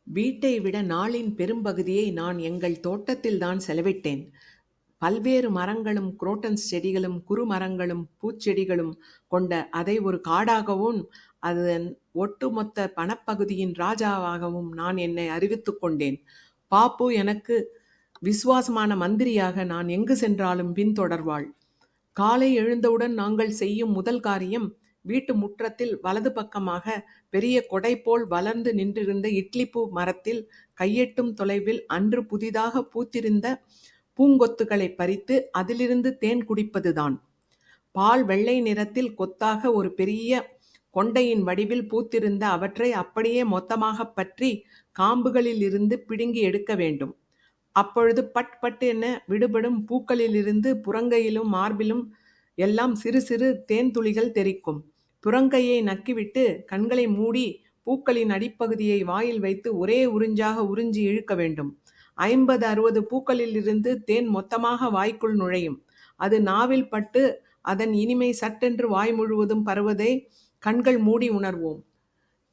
வீட்டை விட நாளின் பெரும்பகுதியை நான் எங்கள் தோட்டத்தில்தான் செலவிட்டேன். பல்வேறு மரங்களும், குரோட்டன்ஸ் செடிகளும், குறுமரங்களும், பூச்செடிகளும் கொண்ட அதை ஒரு காடாகவும், அதன் ஒட்டுமொத்த பணப்பகுதியின் ராஜாவாகவும் நான் என்னை அறிவித்துக் கொண்டேன். பாப்பு எனக்கு விசுவாசமான மந்திரியாக நான் எங்கு சென்றாலும் பின்தொடர்வாள். காலை எழுந்தவுடன் நாங்கள் செய்யும் முதல் காரியம், வீட்டு முற்றத்தில் வலது பக்கமாக பெரிய கொடை போல் வளர்ந்து நின்றிருந்த இட்லிப்பூ மரத்தில் கையெட்டும் தொலைவில் அன்று புதிதாக பூத்திருந்த பூங்கொத்துகளை பறித்து அதிலிருந்து தேன் குடிப்பதுதான். பால் வெள்ளை நிறத்தில் கொத்தாக ஒரு பெரிய கொண்டையின் வடிவில் பூத்திருந்த அவற்றை அப்படியே மொத்தமாக பற்றி காம்புகளில் இருந்து பிடுங்கி எடுக்க வேண்டும். அப்பொழுது பட் பட் என விடுபடும் பூக்களிலிருந்து புறங்கையிலும் மார்பிலும் எல்லாம் சிறு சிறு தேன் துளிகள் தெறிக்கும். புறங்கையை நக்கிவிட்டு கண்களை மூடி பூக்களின் அடிப்பகுதியை வாயில் வைத்து ஒரே உறிஞ்சாக உறிஞ்சி இழுக்க வேண்டும். 50-60 பூக்களில் இருந்து தேன் மொத்தமாக வாய்க்குள் நுழையும். அது நாவில் பட்டு அதன் இனிமை சட்டென்று வாய் முழுவதும் பருவதை கண்கள் மூடி உணர்வோம்.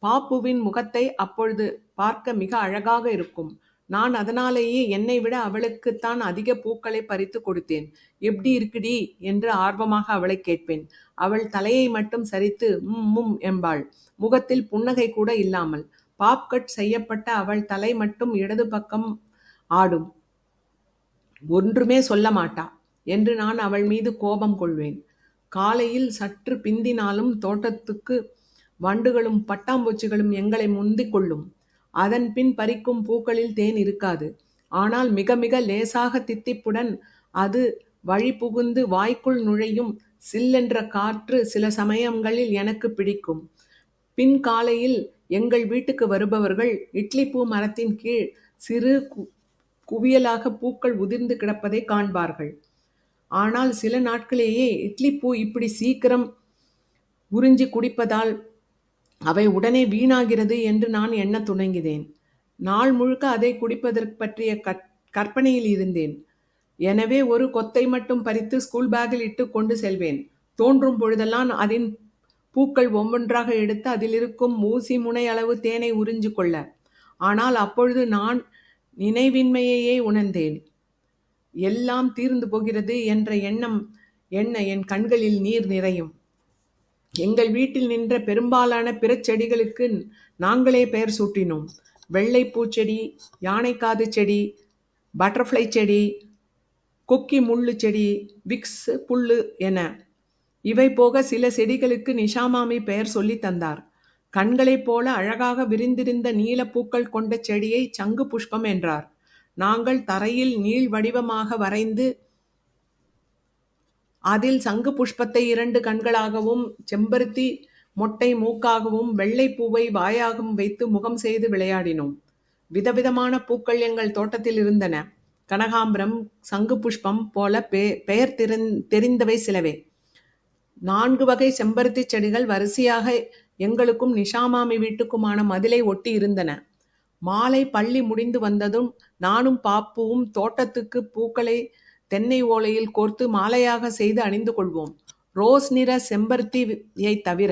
பாப்புவின் முகத்தை அப்பொழுது பார்க்க மிக அழகாக இருக்கும். நான் அதனாலேயே என்னை விட அவளுக்குத்தான் அதிக பூக்களை பறித்து கொடுத்தேன். எப்படி இருக்குடி என்று ஆர்வமாக அவளை கேட்பேன். அவள் தலையை மட்டும் சரித்து மும் என்பாள், முகத்தில் புன்னகை கூட இல்லாமல். பாப்கட் செய்யப்பட்ட அவள் தலை மட்டும் இடது பக்கம் ஆடும். ஒன்றுமே சொல்ல மாட்டா என்று நான் அவள் மீது கோபம் கொள்வேன். காலையில் சற்று பிந்தினாலும் தோட்டத்துக்கு வண்டுகளும் பட்டாம்பூச்சிகளும் எங்களை முந்திக் கொள்ளும். அதன் பின் பறிக்கும் பூக்களில் தேன் இருக்காது. ஆனால் மிக மிக லேசாக தித்திப்புடன் அது வழி புகுந்து வாய்க்குள் நுழையும் சில்லென்ற காற்று சில சமயங்களில் எனக்கு பிடிக்கும். பின் காலையில் எங்கள் வீட்டுக்கு வருபவர்கள் இட்லிப்பூ மரத்தின் கீழ் சிறு குவியலாக பூக்கள் உதிர்ந்து கிடப்பதை காண்பார்கள். ஆனால் சில நாட்களேயே இட்லிப்பூ இப்படி சீக்கிரம் உறிஞ்சி குடிப்பதால் அவை உடனே வீணாகிறது என்று நான் எண்ண துணங்கினேன். நாள் முழுக்க அதை குடிப்பதற்கு பற்றிய கற்பனையில் இருந்தேன். எனவே ஒரு கொத்தை மட்டும் பறித்து ஸ்கூல் பேக்கில் இட்டு கொண்டு செல்வேன். தோன்றும் பொழுதெல்லாம் அதன் பூக்கள் ஒவ்வொன்றாக எடுத்து அதில் இருக்கும் ஊசி முனை அளவு தேனை உறிஞ்சு கொள்ள. ஆனால் அப்பொழுது நான் நினைவின்மையையே உணர்ந்தேன். எல்லாம் தீர்ந்து போகிறது என்ற எண்ணம் என் கண்களில் நீர் நிறையும். எங்கள் வீட்டில் நின்ற பெரும்பாலான பிற செடிகளுக்கு நாங்களே பெயர் சூட்டினோம். வெள்ளை பூச்செடி, யானைக்காது செடி, பட்டர்ஃப்ளை செடி, கொக்கி முள்ளு செடி, விக்ஸ் புல்லு என. இவை போக சில செடிகளுக்கு நிஷாமாமி பெயர் சொல்லி தந்தார். கண்களைப் போல அழகாக விரிந்திருந்த நீல பூக்கள் கொண்ட செடியை சங்கு புஷ்பம் என்றார். நாங்கள் தரையில் நீள் வடிவமாக வரைந்து அதில் சங்கு புஷ்பத்தை 2 கண்களாகவும், செம்பருத்தி மொட்டை மூக்காகவும், வெள்ளை பூவை வாயாகவும் வைத்து முகம் செய்து விளையாடினோம். விதவிதமான பூக்கள் எங்கள் தோட்டத்தில் இருந்தன. கனகாம்பரம், சங்கு புஷ்பம் போல பெயர் தெரிந்தவை சிலவே. 4 வகை செம்பருத்தி செடிகள் வரிசையாக எங்களுக்கும் நிஷாமாமி வீட்டுக்குமான மதிலை ஒட்டி இருந்தன. மாலை பள்ளி முடிந்து வந்ததும் நானும் பாப்புவும் தோட்டத்துக்கு பூக்களை தென்னை ஓலையில் கோர்த்து மாலையாக செய்து அணிந்து கொள்வோம். ரோஸ் நிற செம்பருத்தியை தவிர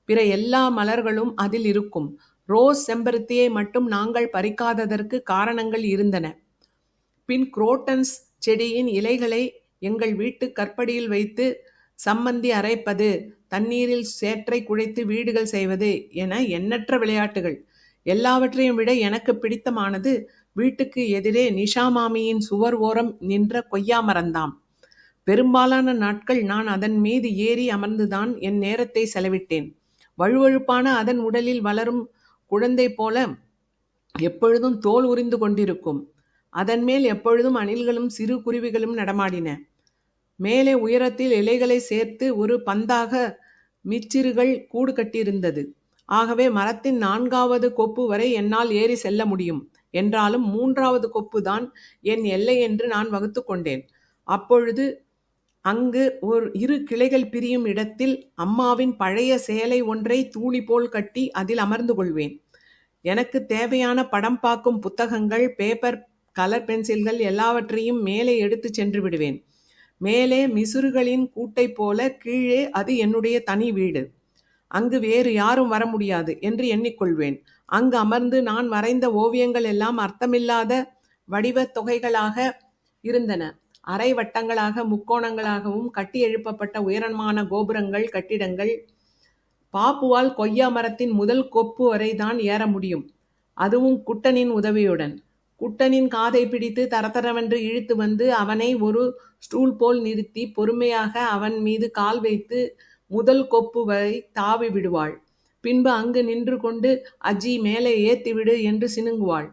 பிற எல்லா மலர்களும் அதில் இருக்கும். ரோஸ் செம்பருத்தியை மட்டும் நாங்கள் பறிக்காததற்கு காரணங்கள் இருந்தன. பின் குரோட்டன்ஸ் செடியின் இலைகளை எங்கள் வீட்டு கற்படியில் வைத்து சம்மந்தி அரைப்பது, தண்ணீரில் சேற்றை குழைத்து வீடுகள் செய்வது என எண்ணற்ற விளையாட்டுகள். எல்லாவற்றையும் விட எனக்கு பிடித்தமானது வீட்டுக்கு எதிரே நிஷாமாமியின் சுவர் ஓரம் நின்ற கொய்யா மரந்தாம். பெரும்பாலான நாட்கள் நான் அதன் மீது ஏறி அமர்ந்துதான் என் நேரத்தை செலவிட்டேன். வழுவழுப்பான அதன் உடலில் வளரும் குழந்தை போல எப்பொழுதும் தோல் உரிந்து கொண்டிருக்கும். அதன் மேல் எப்பொழுதும் அணில்களும் சிறு குருவிகளும் நடமாடின. மேலே உயரத்தில் இலைகளை சேர்த்து ஒரு பந்தாக மிச்சிறுகள் கூடு கட்டியிருந்தது. ஆகவே மரத்தின் 4வது கொப்பு வரை என்னால் ஏறி செல்ல முடியும். என்றாலும் 3வது கொப்பு தான் என் எல்லை என்று நான் வகுத்து கொண்டேன். அப்பொழுது அங்கு ஒரு 2 கிளைகள் பிரியும் இடத்தில் அம்மாவின் பழைய சேலை ஒன்றை தூளி போல் கட்டி அதில் அமர்ந்து கொள்வேன். எனக்கு தேவையான படம் பார்க்கும் புத்தகங்கள், பேப்பர், கலர் பென்சில்கள் எல்லாவற்றையும் மேலே எடுத்து சென்று விடுவேன். மேலே மிசுறுகளின் கூட்டை போல, கீழே அது என்னுடைய தனி வீடு. அங்கு வேறு யாரும் வர முடியாது என்று எண்ணிக்கொள்வேன். அங்கு அமர்ந்து நான் வரைந்த ஓவியங்கள் எல்லாம் அர்த்தமில்லாத வடிவத் தொகைகளாக இருந்தன. அரை வட்டங்களாக, முக்கோணங்களாகவும் கட்டி எழுப்பப்பட்ட உயரமான கோபுரங்கள், கட்டிடங்கள். பாப்புவால் கொய்யா மரத்தின் முதல் கொப்பு வரை தான் ஏற முடியும், அதுவும் குட்டனின் உதவியுடன். குட்டனின் காதை பிடித்து தரதரவென்று இழுத்து வந்து அவனை ஒரு ஸ்டூல் போல் நிறுத்தி பொறுமையாக அவன் மீது கால் வைத்து முதல் கொப்பு வரை தாவி விடுவாள். பின்பு அங்கு நின்று கொண்டு அஜி மேலே ஏத்திவிடு என்று சினுங்குவாள்.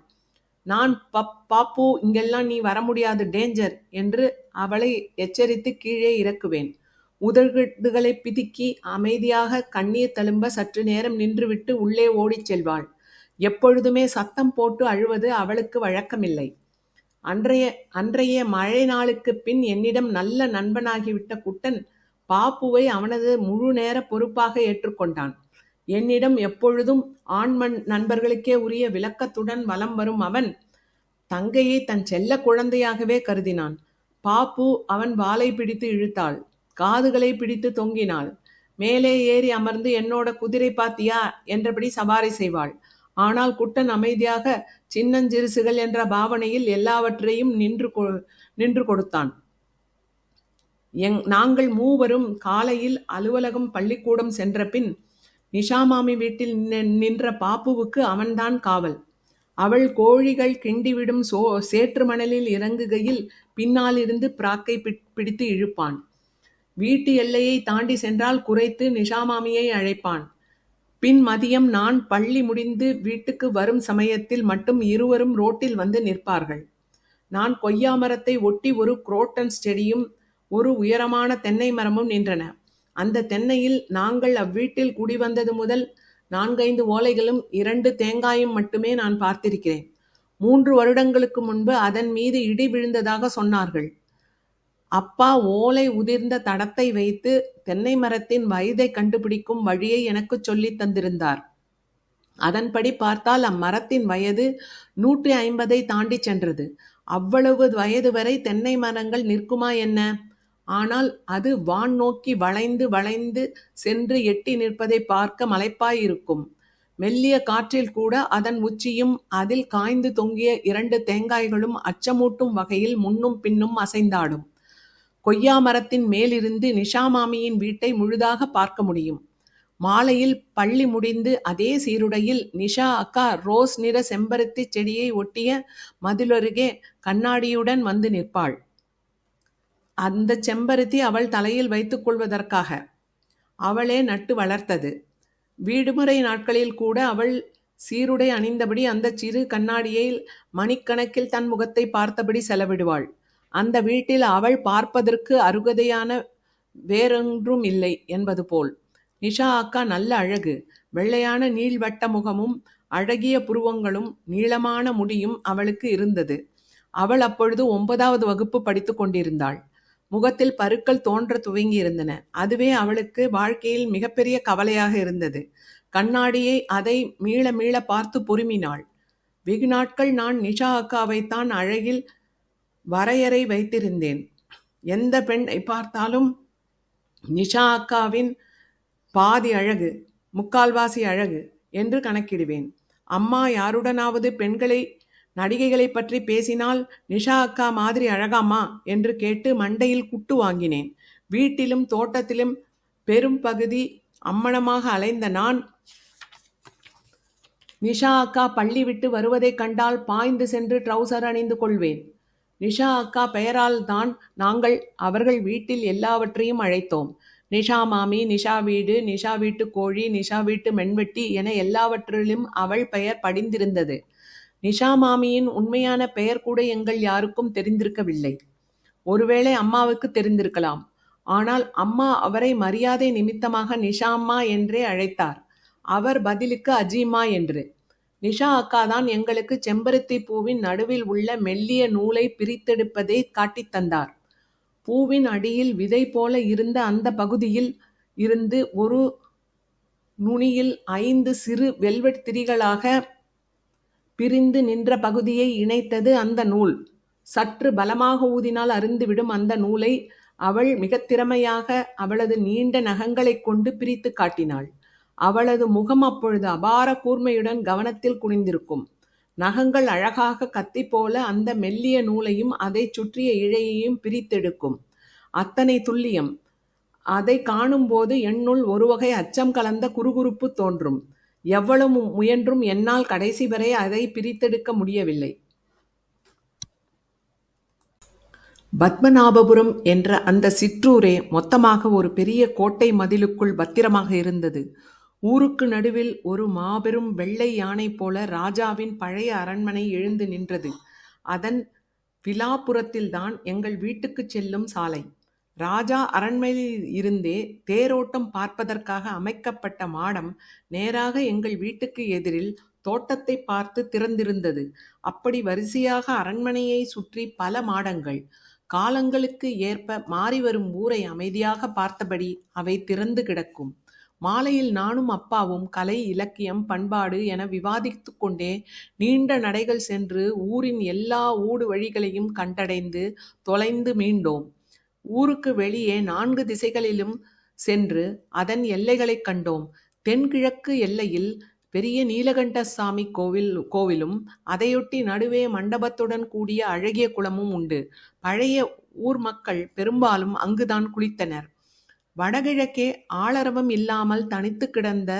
நான் பாப்பு, இங்கெல்லாம் நீ வர முடியாது, டேஞ்சர் என்று அவளை எச்சரித்து கீழே இறக்குவேன். உதடுகளை பிதுக்கி அமைதியாக கண்ணீர் தழும்ப சற்று நேரம் நின்றுவிட்டு உள்ளே ஓடிச் செல்வாள். எப்பொழுதுமே சத்தம் போட்டு அழுவது அவளுக்கு வழக்கமில்லை. அன்றைய மழை நாளுக்குப் பின் என்னிடம் நல்ல நண்பனாகிவிட்ட குட்டன் பாப்புவை அவனது முழு நேர பொறுப்பாக ஏற்றுக்கொண்டான். என்னிடம் எப்பொழுதும் ஆண் நண்பர்களுக்கே உரிய விளக்கத்துடன் வலம் வரும் அவன் தங்கையை தன் செல்ல குழந்தையாகவே கருதினான். பாப்பு அவன் வாலை பிடித்து இழுத்தாள், காதுகளை பிடித்து தொங்கினாள். மேலே ஏறி அமர்ந்து என்னோட குதிரை பாத்தியா என்றபடி சவாரி செய்வாள். ஆனால் குட்டன் அமைதியாக சின்னஞ்சிறுசுகள் என்ற பாவனையில் எல்லாவற்றையும் நின்று கொடுத்தான். நாங்கள் மூவரும் காலையில் அலுவலகம் பள்ளிக்கூடம் சென்ற பின் நிஷாமாமி வீட்டில் நின்ற பாப்புவுக்கு அவன்தான் காவல். அவள் கோழிகள் கிண்டிவிடும் சேற்று மணலில் இறங்குகையில் பின்னால் இருந்து பிராக்கை பிடித்து இழுப்பான். வீட்டு எல்லையை தாண்டி சென்றால் குறைத்து நிஷாமாமியை அழைப்பான். பின் மதியம் நான் பள்ளி முடிந்து வீட்டுக்கு வரும் சமயத்தில் மட்டும் இருவரும் ரோட்டில் வந்து நிற்பார்கள். நான் கொய்யா மரத்தை ஒட்டி ஒரு குரோட்டன்ஸ் செடியும் ஒரு உயரமான தென்னை மரமும் நின்றன. அந்த தென்னையில் நாங்கள் அவ்வீட்டில் குடிவந்தது முதல் 4-5 ஓலைகளும் 2 தேங்காயும் மட்டுமே நான் பார்த்திருக்கிறேன். 3 வருடங்களுக்கு முன்பு அதன் மீது இடி விழுந்ததாக சொன்னார்கள். அப்பா ஓலை உதிர்ந்த தடத்தை வைத்து தென்னை மரத்தின் வயதை கண்டுபிடிக்கும் வழியை எனக்கு சொல்லித் தந்திருந்தார். அதன்படி பார்த்தால் அம்மரத்தின் வயது 150 தாண்டி சென்றது. அவ்வளவு வயது வரை தென்னை மரங்கள் நிற்குமா என்ன? ஆனால் அது வான் நோக்கி வளைந்து வளைந்து சென்று எட்டி நிற்பதை பார்க்க மலைப்பாயிருக்கும். மெல்லிய காற்றில் கூட அதன் உச்சியும் அதில் காய்ந்து தொங்கிய 2 தேங்காய்களும் அச்சமூட்டும் வகையில் முன்னும் பின்னும் அசைந்தாடும். கொய்யா மரத்தின் மேலிருந்து நிஷாமாமியின் வீட்டை முழுதாக பார்க்க முடியும். மாலையில் பள்ளி முடிந்து அதே சீருடையில் நிஷா அக்கா ரோஸ் நிற செம்பருத்தி செடியை ஒட்டிய மதிலருகே கண்ணாடியுடன் வந்து நிற்பாள். அந்த செம்பருத்தி அவள் தலையில் வைத்துக் கொள்வதற்காக. அவளே நட்டு வளர்த்தது. விடுமுறை நாட்களில் கூட அவள் சீருடை அணிந்தபடி அந்த சிறு கண்ணாடியில் மணிக்கணக்கில் தன் முகத்தை பார்த்தபடி செலவிடுவாள். அந்த வீட்டில் அவள் பார்ப்பதற்கு அருகதையான வேறொன்றும் இல்லை என்பது போல். நிஷா அக்கா நல்ல அழகு. வெள்ளையான நீள்வட்ட முகமும் அழகிய புருவங்களும் நீளமான முடியும் அவளுக்கு இருந்தது. அவள் அப்பொழுது 9வது வகுப்பு படித்து கொண்டிருந்தாள். முகத்தில் பருக்கள் தோன்ற துவங்கி இருந்தன. அதுவே அவளுக்கு வாழ்க்கையில் மிகப்பெரிய கவலையாக இருந்தது. கண்ணாடியை அதை மீள மீள பார்த்து பொறுமினாள். வெகு நாட்கள் நான் நிஷா அக்காவைத்தான் அழகில் வரையறை வைத்திருந்தேன். எந்த பெண்ணை பார்த்தாலும் நிஷா அக்காவின் பாதி அழகு, முக்கால்வாசி அழகு என்று கணக்கிடுவேன். அம்மா யாருடனாவது நடிகைகளை பற்றி பேசினால் நிஷா அக்கா மாதிரி அழகாமா என்று கேட்டு மண்டையில் குட்டு வாங்கினேன். வீட்டிலும் தோட்டத்திலும் பெரும் பகுதி அம்மணமாக அலைந்த நான் நிஷா அக்கா பள்ளி விட்டு வருவதைக் கண்டால் பாய்ந்து சென்று ட்ரௌசர் அணிந்து கொள்வேன். நிஷா அக்கா பெயரால் தான் நாங்கள் அவர்கள் வீட்டில் எல்லாவற்றையும் அழைத்தோம். நிஷா மாமி, நிஷா வீடு, நிஷா வீட்டு கோழி, நிஷா வீட்டு மென்வெட்டி என எல்லாவற்றிலும் அவள் பெயர் படிந்திருந்தது. நிஷா மாமியின் உண்மையான பெயர் கூட எங்கள் யாருக்கும் தெரிந்திருக்கவில்லை. ஒருவேளை அம்மாவுக்கு தெரிந்திருக்கலாம். ஆனால் அம்மா அவரை மரியாதை நிமித்தமாக நிஷாம்மா என்றே அழைத்தார். அவர் பதிலுக்கு அஜிமா என்று. நிஷா அக்காதான் எங்களுக்கு செம்பருத்தி பூவின் நடுவில் உள்ள மெல்லிய நூலை பிரித்தெடுப்பதை காட்டித் தந்தார். பூவின் அடியில் விதை போல இருந்த அந்த பகுதியில் இருந்து ஒரு நுனியில் 5 சிறு வெல்வெட் திரிகளாக பிரிந்து நின்ற பகுதியை இணைத்தது அந்த நூல். சற்று பலமாக ஊதினால் அருந்துவிடும் அந்த நூலை அவள் மிக திறமையாக அவளது நீண்ட நகங்களைக் கொண்டு பிரித்து காட்டினாள். அவளது முகம் அப்பொழுது அபார கூர்மையுடன் கவனத்தில் குனிந்திருக்கும். நகங்கள் அழகாக கத்தி போல அந்த மெல்லிய நூலையும் அதைச் சுற்றிய இழையையும் பிரித்தெடுக்கும். அத்தனை துல்லியம்! அதை காணும்போது என்னுள் ஒருவகை அச்சம் கலந்த குறுகுறுப்பு தோன்றும். எவ்வளவு முயன்றும் என்னால் கடைசி வரை அதை பிரித்தெடுக்க முடியவில்லை. பத்மநாபபுரம் என்ற அந்த சிற்றூரே மொத்தமாக ஒரு பெரிய கோட்டை மதிலுக்குள் பத்திரமாக இருந்தது. ஊருக்கு நடுவில் ஒரு மாபெரும் வெள்ளை யானை போல ராஜாவின் பழைய அரண்மனை எழுந்து நின்றது. அதன் விலாப்புறத்தில்தான் எங்கள் வீட்டுக்குச் செல்லும் சாலை. ராஜா அரண்மனையில் இருந்தே தேரோட்டம் பார்ப்பதற்காக அமைக்கப்பட்ட மாடம் நேராக எங்கள் வீட்டுக்கு எதிரில் தோட்டத்தை பார்த்து திறந்திருந்தது. அப்படி வரிசையாக அரண்மனையை சுற்றி பல மாடங்கள். காலங்களுக்கு ஏற்ப மாறிவரும் ஊரை அமைதியாக பார்த்தபடி அவை திறந்து கிடக்கும். மாலையில் நானும் அப்பாவும் கலை, இலக்கியம், பண்பாடு என விவாதித்து கொண்டே நீண்ட நடைகள் சென்று ஊரின் எல்லா ஊடு வழிகளையும் கண்டடைந்து தொலைந்து மீண்டோம். ஊருக்கு வெளியே 4 திசைகளிலும் சென்று அதன் எல்லைகளைக் கண்டோம். தென்கிழக்கு எல்லையில் பெரிய நீலகண்டசாமி கோவிலும் அதையொட்டி நடுவே மண்டபத்துடன் கூடிய அழகிய குளமும் உண்டு. பழைய ஊர் மக்கள் பெரும்பாலும் அங்குதான் குளித்தனர். வடகிழக்கே ஆளரவம் இல்லாமல் தனித்து கிடந்த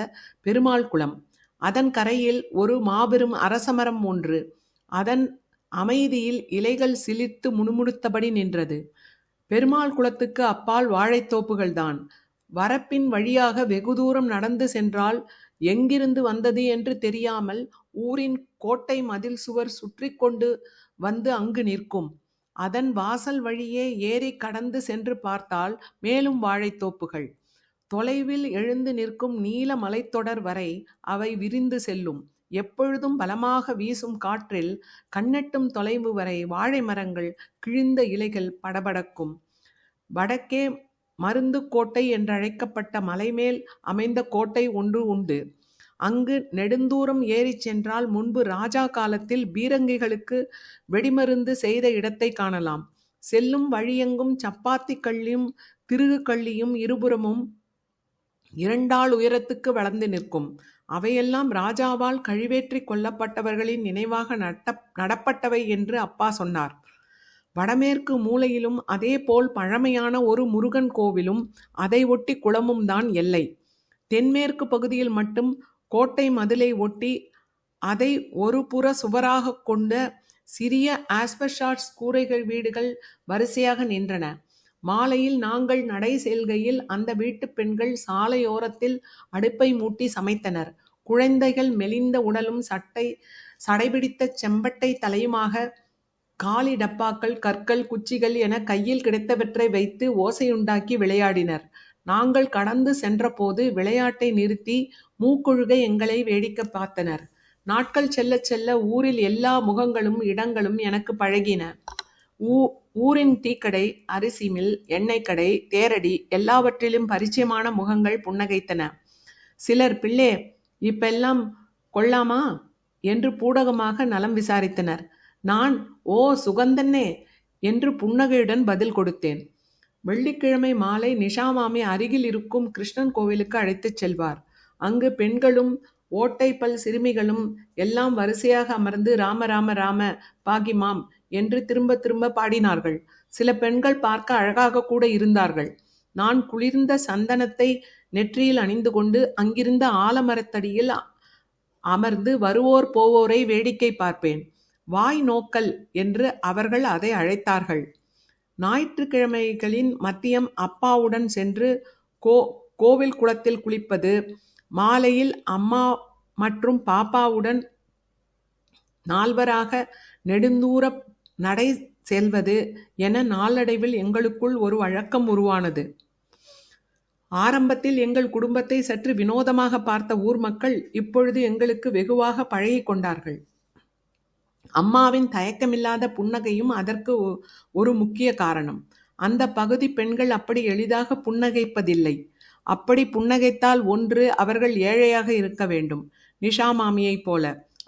பெருமாள் குளம். அதன் கரையில் ஒரு மாபெரும் அரசமரம் ஒன்று அதன் அமைதியில் இலைகள் சிலிர்த்து முணுமுணுத்தபடி நின்றது. பெருமாள் குளத்துக்கு அப்பால் வாழைத்தோப்புகள்தான். வரப்பின் வழியாக வெகு தூரம் நடந்து சென்றால் எங்கிருந்து வந்தது என்று தெரியாமல் ஊரின் கோட்டை மதில் சுவர் சுற்றி கொண்டு வந்து அங்கு நிற்கும். அதன் வாசல் வழியே ஏறி கடந்து சென்று பார்த்தால் மேலும் வாழைத்தோப்புகள். தொலைவில் எழுந்து நிற்கும் நீல மலைத்தொடர் வரை அவை விரிந்து செல்லும். எப்பொழுதும் பலமாக வீசும் காற்றில் கண்ணெட்டும் தொலைவு வரை வாழை மரங்கள் கிழிந்த இலைகள் படபடக்கும். வடக்கே மருந்து கோட்டை என்றழைக்கப்பட்ட மலைமேல் அமைந்த கோட்டை ஒன்று உண்டு. அங்கு நெடுந்தூரம் ஏறிச் சென்றால் முன்பு ராஜா காலத்தில் பீரங்கிகளுக்கு வெடிமருந்து செய்த இடத்தை காணலாம். செல்லும் வழியெங்கும் சப்பாத்தி கள்ளியும் திருகு கள்ளியும் இருபுறமும் 2 ஆள் உயரத்துக்கு வளர்ந்து நிற்கும். அவையெல்லாம் ராஜாவால் கழிவேற்றி கொல்லப்பட்டவர்களின் நினைவாக நடப்பட்டவை என்று அப்பா சொன்னார். வடமேற்கு மூலையிலும் அதே போல் பழமையான ஒரு முருகன் கோவிலும் அதை ஒட்டி குளமும் தான் எல்லை. தென்மேற்கு பகுதியில் மட்டும் கோட்டை மதிலை ஒட்டி அதை ஒரு புற சுவராக கொண்ட சிறிய ஆஸ்பெஸ்டாஸ் கூரைகள் வீடுகள் வரிசையாக நின்றன. மாலையில் நாங்கள் நடை செல்கையில் அந்த வீட்டு பெண்கள் சாலையோரத்தில் அடுப்பை மூட்டி சமைத்தனர். குழந்தைகள் மெலிந்த உடலும் சடைபிடித்த செம்பட்டை தலையுமாக காலி டப்பாக்கள், கற்கள், குச்சிகள் என கையில் கிடைத்தவற்றை வைத்து ஓசையுண்டாக்கி விளையாடினர். நாங்கள் கடந்து சென்றபோது விளையாட்டை நிறுத்தி மூக்குழுக எங்களை வேடிக்கை பார்த்தனர். நாட்கள் செல்ல செல்ல ஊரில் எல்லா முகங்களும் இடங்களும் எனக்கு பழகின. ஊரின் டீக்கடை, அரிசி மில், எண்ணெய் கடை, தேரடி எல்லாவற்றிலும் பரிச்சயமான முகங்கள் புன்னகைத்தன. சிலர் பிள்ளை இப்பெல்லாம் கொள்ளாமா என்று பூடகமாக நலம் விசாரித்தனர். நான் ஓ சுகந்தன்னே என்று புன்னகையுடன் பதில் கொடுத்தேன். வெள்ளிக்கிழமை மாலை நிஷாமாமி அருகில் இருக்கும் கிருஷ்ணன் கோவிலுக்கு அழைத்துச் செல்வார். அங்கு பெண்களும் ஓட்டைப்பல் சிறுமிகளும் எல்லாம் வரிசையாக அமர்ந்து ராம ராம ராம பாகிமாம் என்று திரும்ப திரும்ப பாடினார்கள். சில பெண்கள் பார்க்க அழகாக கூட இருந்தார்கள். நான் குளிர்ந்த சந்தனத்தை நெற்றியில் அணிந்து கொண்டு அங்கிருந்த ஆலமரத்தடியில் அமர்ந்து வருவோர் போவோரை வேடிக்கை பார்ப்பேன். வாய் நோக்கல் என்று அவர்கள் அதை அழைத்தார்கள். ஞாயிற்றுக்கிழமைகளின் மத்தியம் அப்பாவுடன் சென்று கோவில் குளத்தில் குளிப்பது, மாலையில் அம்மா மற்றும் பாப்பாவுடன் நால்வராக நெடுந்தூர நடை செல்வது என நாளடைவில் எங்களுக்குள் ஒரு வழக்கம் உருவானது. ஆரம்பத்தில் எங்கள் குடும்பத்தை சற்று வினோதமாக பார்த்த ஊர் மக்கள் இப்பொழுது எங்களுக்கு வெகுவாக பழகி கொண்டார்கள். அம்மாவின் தயக்கமில்லாத புன்னகையும் அதற்கு ஒரு முக்கிய காரணம். அந்த பகுதி பெண்கள் அப்படி எளிதாக புன்னகைப்பதில்லை. அப்படி புன்னகைத்தால் ஒன்று அவர்கள் ஏழையாக இருக்க வேண்டும், நிஷா மாமியைப் போல,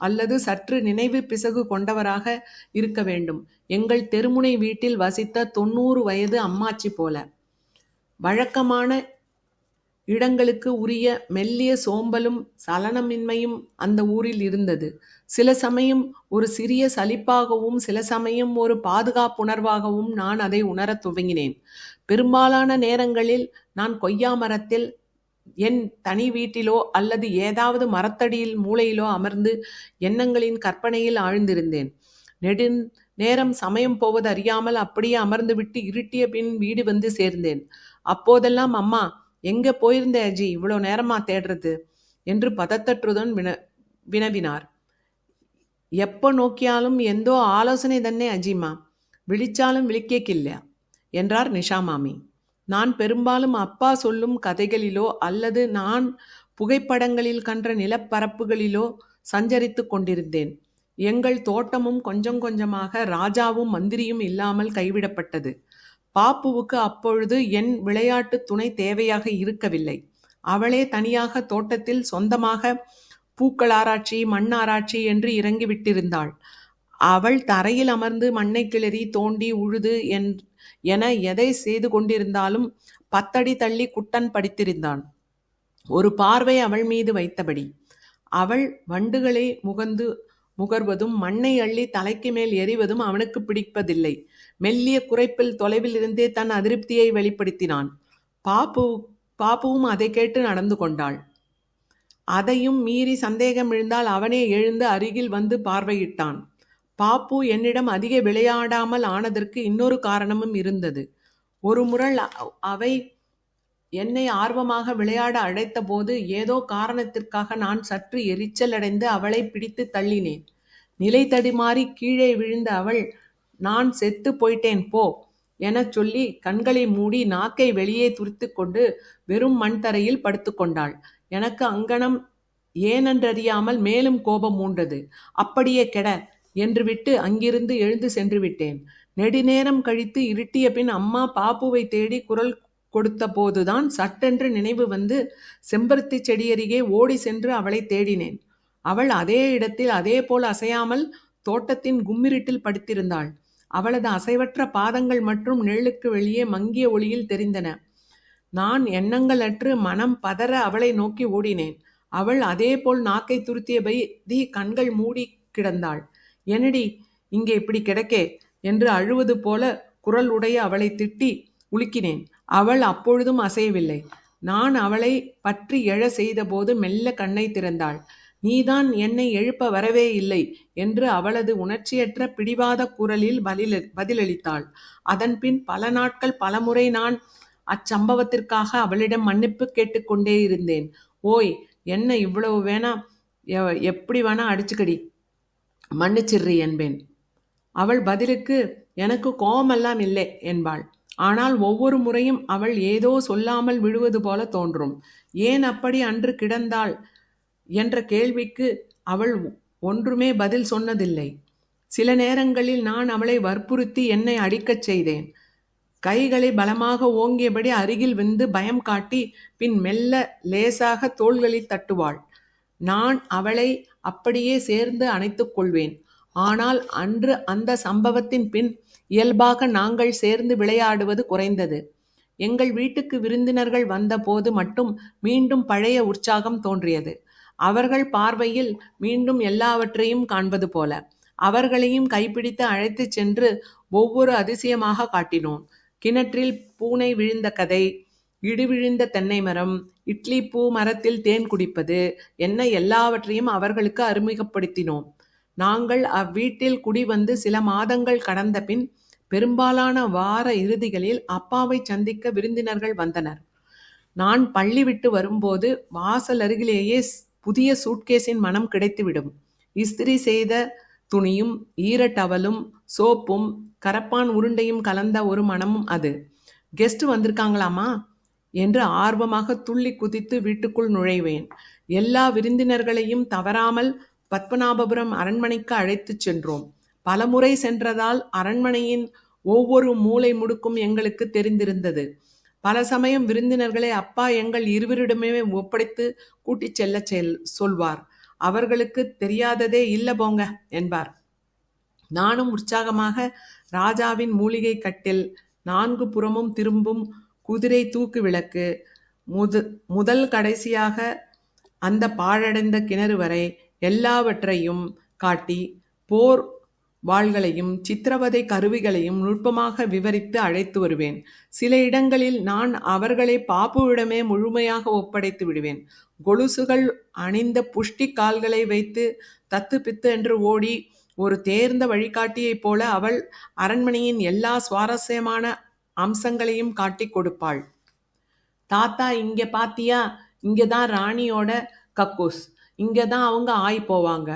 அல்லது சற்று நினைவு பிசகு கொண்டவராக இருக்க வேண்டும், எங்கள் தெருமுனை வீட்டில் வசித்த 90 வயது அம்மாச்சி போல. வழக்கமான இடங்களுக்கு உரிய மெல்லிய சோம்பலும் சலனமின்மையும் அந்த ஊரில் இருந்தது. சில சமயம் ஒரு சிறிய சலிப்பாகவும் சில சமயம் ஒரு பாதுகாப்புணர்வாகவும் நான் அதை உணரத் துவங்கினேன். பெரும்பாலான நேரங்களில் நான் கொய்யா மரத்தில் என் தனி வீட்டிலோ அல்லது ஏதாவது மரத்தடியில் மூலையிலோ அமர்ந்து எண்ணங்களின் கற்பனையில் ஆழ்ந்திருந்தேன். நெடு நேரம் சமயம் போவது அறியாமல் அப்படியே அமர்ந்துவிட்டு இருட்டிய பின் வீடு வந்து சேர்ந்தேன். அப்போதெல்லாம் அம்மா, எங்கே போயிருந்த அஜி, இவ்வளோ நேரமா தேடுறது என்று பதத்தற்றுடன் வினவினார். எப்போ நோக்கியாலும் எந்தோ ஆலோசனை தன்னே அஜிமா, விழிச்சாலும் விழிக்கேக்கில்ல என்றார் நிஷா மாமி. நான் பெரும்பாலும் அப்பா சொல்லும் கதைகளிலோ அல்லது நான் புகைப்படங்களில் கன்ற நிலப்பரப்புகளிலோ சஞ்சரித்து கொண்டிருந்தேன். எங்கள் தோட்டமும் கொஞ்சம் கொஞ்சமாக ராஜாவும் மந்திரியும் இல்லாமல் கைவிடப்பட்டது. பாப்புவுக்கு அப்பொழுது என் விளையாட்டு துணை தேவையாக இருக்கவில்லை. அவளே தனியாக தோட்டத்தில் சொந்தமாக பூக்கள் ஆராய்ச்சி, மண் ஆராய்ச்சி என்று இறங்கிவிட்டிருந்தாள். அவள் தரையில் அமர்ந்து மண்ணை கிளறி தோண்டி உழுது என எதை செய்து கொண்டிருந்தாலும் 10 அடி தள்ளி குட்டன் படித்திருந்தான். ஒரு பார்வை அவள் மீது வைத்தபடி. அவள் வண்டுகளை முகர்வதும் மண்ணை அள்ளி தலைக்கு மேல் எறிவதும் அவனுக்கு பிடிப்பதில்லை. மெல்லிய குறைப்பில் தொலைவில் இருந்தே தன் அதிருப்தியை வெளிப்படுத்தினான். பாப்புவும் அதை கேட்டு நடந்து கொண்டாள். அதையும் மீறி சந்தேகம் எழுந்தால் அவனே எழுந்து அருகில் வந்து பார்வையிட்டான். பாப்பு என்னிடம் அதிக விளையாடாமல் ஆனதற்கு இன்னொரு காரணமும் இருந்தது. ஒரு முறை அவை என்னை ஆர்வமாக விளையாட அழைத்த போது ஏதோ காரணத்திற்காக நான் சற்று எரிச்சல் அடைந்து அவளை பிடித்து தள்ளினேன். நிலை தடுமாறி கீழே விழுந்த அவள், நான் செத்து போயிட்டேன் போ என சொல்லி கண்களை மூடி நாக்கை வெளியே துரித்து கொண்டு வெறும் மண் தரையில் படுத்து கொண்டாள். எனக்கு அங்கனம் ஏனென்றறியாமல் மேலும் கோபம் மூண்டது. அப்படியே கெட என்று விட்டு அங்கிருந்து எழுந்து சென்று விட்டேன். நெடுநேரம் கழித்து இருட்டிய பின் அம்மா பாப்புவை தேடி குரல் கொடுத்த போதுதான் சட்டென்று நினைவு வந்து செம்பருத்தி செடியருகே ஓடி சென்று அவளை தேடினேன். அவள் அதே இடத்தில் அதே போல் அசையாமல் தோட்டத்தின் கும்மிருட்டில் படுத்திருந்தாள். அவளது அசைவற்ற பாதங்கள் மற்றும் நிழலுக்கு வெளியே மங்கிய ஒளியில் தெரிந்தன. நான் எண்ணங்கள் அற்று மனம் பதற அவளை நோக்கி ஓடினேன். அவள் அதே போல் நாக்கை துருத்தியபடி கண்கள் மூடி கிடந்தாள். என்னடி இங்கே இப்படி கிடக்கே என்று அழுவது போல குரல் உடைய அவளை திட்டி உலுக்கினேன். அவள் அப்பொழுதும் அசையவில்லை. நான் அவளை பற்றி எழ செய்தபோது மெல்ல கண்ணை திறந்தாள். நீதான் என்னை எழுப்ப வரவே இல்லை என்று அவளது உணர்ச்சியற்ற பிடிவாத குரலில் பதிலளித்தாள். அதன்பின் பல நாட்கள் பலமுறை நான் அச்சம்பவத்திற்காக அவளிடம் மன்னிப்பு கேட்டுக்கொண்டே இருந்தேன். ஓய், என்ன இவ்வளவு வேணா, எப்படி வேணா அடிச்சுக்கடி, மன்னிச்சிடுறி என்பேன். அவள் பதிலுக்கு, எனக்கு கோபமெல்லாம் இல்லை என்பாள். ஆனால் ஒவ்வொரு முறையும் அவள் ஏதோ சொல்லாமல் விடுவது போல தோன்றும். ஏன் அப்படி அன்று கிடந்தாள் என்ற கேள்விக்கு அவள் ஒன்றுமே பதில் சொன்னதில்லை. சில நேரங்களில் நான் அவளை வற்புறுத்தி என்னை அடிக்கச் செய்தேன். கைகளை பலமாக ஓங்கியபடி அருகில் வந்து பயம் காட்டி பின் மெல்ல லேசாக தோள்களில் தட்டுவாள். நான் அவளை அப்படியே சேர்ந்து அணைத்துக் கொள்வேன். ஆனால் அன்று அந்த சம்பவத்தின் பின் இயல்பாக நாங்கள் சேர்ந்து விளையாடுவது குறைந்தது. எங்கள் வீட்டுக்கு விருந்தினர்கள் வந்த போது மட்டும் மீண்டும் பழைய உற்சாகம் தோன்றியது. அவர்கள் பார்வையில் மீண்டும் எல்லாவற்றையும் காண்பது போல. அவர்களையும் கைப்பிடித்து அழைத்துச் சென்று ஒவ்வொரு அதிசயமாக காட்டினோம். கிணற்றில் பூனை விழுந்த கதை, இடிவிழுந்த தென்னை மரம், இட்லி பூ மரத்தில் தேன் குடிப்பது என்ன எல்லாவற்றையும் அவர்களுக்கு அறிமுகப்படுத்தினோம். நாங்கள் அவ்வீட்டில் குடி வந்து சில மாதங்கள் கடந்த பின் பெரும்பாலான வார இறுதிகளில் அப்பாவை சந்திக்க விருந்தினர்கள் வந்தனர். நான் பள்ளி விட்டு வரும்போது வாசல் அருகிலேயே புதிய சூட்கேஸின் மனம் கிடைத்துவிடும். இஸ்திரி செய்த துணியும் ஈர டவலும் சோப்பும் கரப்பான் உருண்டையும் கலந்த ஒரு மனமும் அது. கெஸ்ட் வந்திருக்காங்களாமா என்று ஆர்வமாக துள்ளி குதித்து வீட்டுக்குள் நுழைவேன். எல்லா விருந்தினர்களையும் தவறாமல் பத்மநாபபுரம் அரண்மனைக்கு அழைத்துச் சென்றோம். பலமுறை சென்றதால் அரண்மனையின் ஒவ்வொரு மூலை முடுக்கும் எங்களுக்கு தெரிந்திருந்தது. பல சமயம் விருந்தினர்களை அப்பா எங்கள் இருவரிடமே ஒப்படைத்து கூட்டிச் செல்ல சொல்வார். அவர்களுக்கு தெரியாததே இல்ல போங்க என்பார். நானும் உற்சாகமாக ராஜாவின் மூலிகை கட்டில், 4 புறமும் திரும்பும் குதிரை தூக்கு விளக்கு, முதல் கடைசியாக அந்த பாழடைந்த கிணறு வரை எல்லாவற்றையும் காட்டி போர் வாள்களையும் சித்திரவதை கருவிகளையும் நுட்பமாக விவரித்து அழைத்து வருவேன். சில இடங்களில் நான் அவர்களை பாப்புவிடமே முழுமையாக ஒப்படைத்து விடுவேன். கொலுசுகள் அணிந்த புஷ்டி கால்களை வைத்து தத்து பித்து என்று ஓடி ஒரு தேர்ந்த வழிகாட்டியைப் போல அவள் அரண்மனையின் எல்லா சுவாரஸ்யமான அம்சங்களையும் காட்டி கொடுப்பாள். தாத்தா, இங்க பாத்தியா, இங்கதான் ராணியோட கக்கூஸ், இங்கதான் அவங்க ஆய் போவாங்க.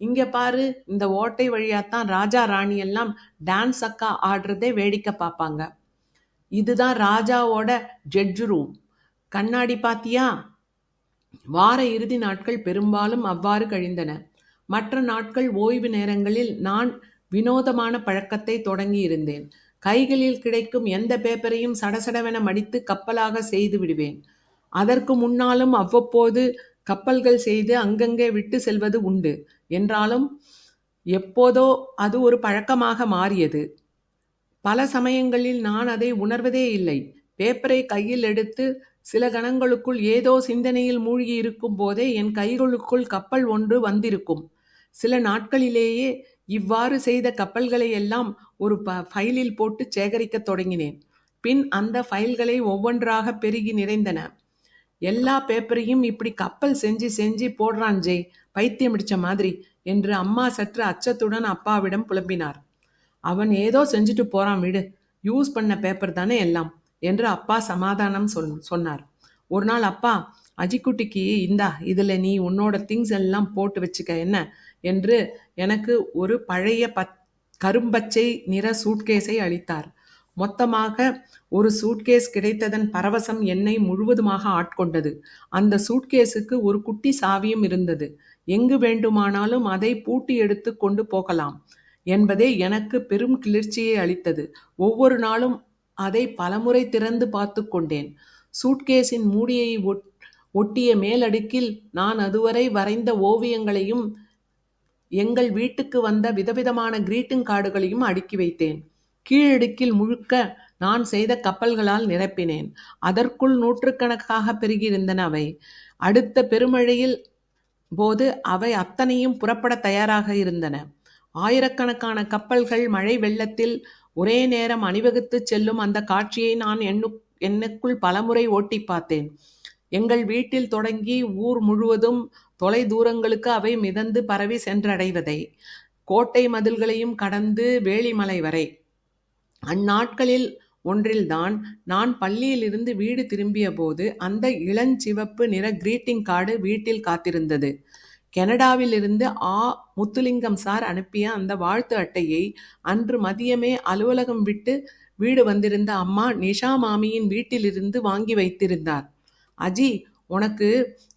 இங்க பாரு, இந்த ஓட்டை வழியாத்தான் ராஜா ராணி எல்லாம் டான்ஸ் அக்கா ஆடுறதே வேடிக்கை பார்ப்பாங்க. இதுதான் ராஜாவோட ஜட்ஜ் ரூம். கண்ணாடி பாத்தியா? வார இறுதி நாட்கள் பெரும்பாலும் அவ்வாறு கழிந்தன. மற்ற நாட்கள் ஓய்வு நேரங்களில் நான் வினோதமான பழக்கத்தை தொடங்கி இருந்தேன். கைகளில் கிடைக்கும் எந்த பேப்பரையும் சடசடவென மடித்து கப்பலாக செய்து விடுவேன். அதற்கு முன்னாலும் அவ்வப்போது கப்பல்கள் செய்து அங்கங்கே விட்டு செல்வது உண்டு. என்றாலும் எப்போதோ அது ஒரு பழக்கமாக மாறியது. பல சமயங்களில் நான் அதை உணர்வதே இல்லை. பேப்பரை கையில் எடுத்து சில கணங்களுக்குள் ஏதோ சிந்தனையில் மூழ்கி இருக்கும் போதே என் கைகளுக்குள் கப்பல் ஒன்று வந்திருக்கும். சில நாட்களிலேயே இவ்வாறு செய்த கப்பல்களை எல்லாம் ஒரு ஃபைலில் போட்டு சேகரிக்க தொடங்கினேன். பின் அந்த ஃபைல்களை ஒவ்வொன்றாக பெருகி நிறைந்தன. எல்லா பேப்பரையும் இப்படி கப்பல் செஞ்சு செஞ்சு போடுறான் ஜெய், பைத்தியம் பிடிச்ச மாதிரி என்று அம்மா சற்று அச்சத்துடன் அப்பாவிடம் புலம்பினார். அவன் ஏதோ செஞ்சுட்டு போறான் விடு, யூஸ் பண்ண பேப்பர் தானே எல்லாம் என்று அப்பா சமாதானம் சொன்னார். ஒரு நாள் அப்பா, அஜிக்குட்டிக்கு இந்தா இதில் நீ உன்னோட திங்ஸ் எல்லாம் போட்டு வச்சுக்க என்ன என்று எனக்கு ஒரு பழைய கரும்பச்சை நிற சூட்கேஸை அளித்தார். மொத்தமாக ஒரு சூட்கேஸ் கிடைத்ததன் பரவசம் என்னை முழுவதுமாக ஆட்கொண்டது. அந்த சூட்கேஸுக்கு ஒரு குட்டி சாவியும் இருந்தது. எங்கு வேண்டுமானாலும் அதை பூட்டி எடுத்து கொண்டு போகலாம் என்பதே எனக்கு பெரும் கிளர்ச்சியை அளித்தது. ஒவ்வொரு நாளும் அதை பலமுறை திறந்து பார்த்து கொண்டேன். சூட்கேஸின் மூடியை ஒட்டிய மேலடுக்கில் நான் அதுவரை வரைந்த ஓவியங்களையும் எங்கள் வீட்டுக்கு வந்த விதவிதமான கிரீட்டிங் கார்டுகளையும் அடுக்கி வைத்தேன். கீழடுக்கில் முழுக்க நான் செய்த கப்பல்களால் நிரப்பினேன். அதற்குள் நூற்றுக்கணக்காக பெருகியிருந்தன அவை. அடுத்த பெருமழையில் போது அவை அத்தனையும் புறப்பட தயாராக இருந்தன. ஆயிரக்கணக்கான கப்பல்கள் மழை வெள்ளத்தில் ஒரே நேரம் அணிவகுத்து செல்லும் அந்த காட்சியை நான் என்னுக்குள் பலமுறை ஓட்டி பார்த்தேன். எங்கள் வீட்டில் தொடங்கி ஊர் முழுவதும் தொலை தூரங்களுக்கு அவை மிதந்து பரவி சென்றடைவதை, கோட்டை மதில்களையும் கடந்து வேளிமலை வரை. அந்நாட்களில் ஒன்றில்தான் நான் பள்ளியிலிருந்து வீடு திரும்பிய போது அந்த இளஞ்சிவப்பு நிற கிரீட்டிங் கார்டு வீட்டில் காத்திருந்தது. கனடாவிலிருந்து முத்துலிங்கம் சார் அனுப்பிய அந்த வாழ்த்து அட்டையை அன்று மதியமே அலுவலகம் விட்டு வீடு வந்திருந்த அம்மா நிஷா மாமியின் வீட்டிலிருந்து வாங்கி வைத்திருந்தார். அஜி, உனக்கு